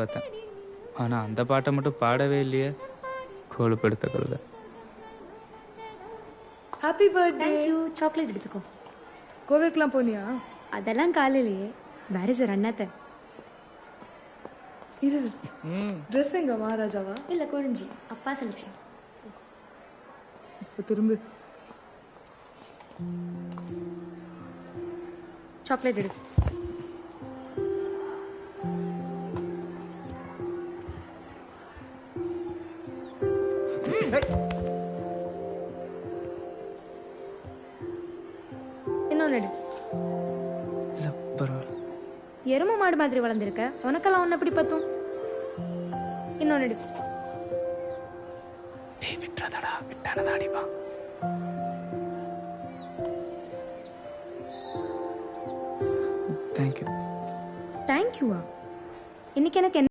பார்த்தேன். ஆனால் அந்த பாட்டை மட்டும் பாடவே இல்லையே. கொழுப்பெடுத்த கழுத. Happy birthday. தேங்க்யூ. சாக்லேட் எடுத்துக்கோ. கோவிலுக்குலாம் போனியா? அதெல்லாம் காலையிலேயே. வேற சார் அண்ணாத்த. இரு. ட்ரெஸ் எங்க மகாராஜாவா? இல்லை குறிஞ்சி. அப்பா செலெக்ஷன். இப்போ திரும்பு. சாக்லேட் எடு. இன்னொன்று எடு. இல்லை பரவாயில்ல. எரும மாடு மாதிரி வளர்ந்துருக்க, உனக்கெல்லாம் ஒன்று எப்படி பத்தும்? இன்னொன்று எடு. விட்டுறதடா, விட்டானதா அடிப்பான். தேங்க்யூ. தேங்க்யூவா? இன்னைக்கு எனக்கு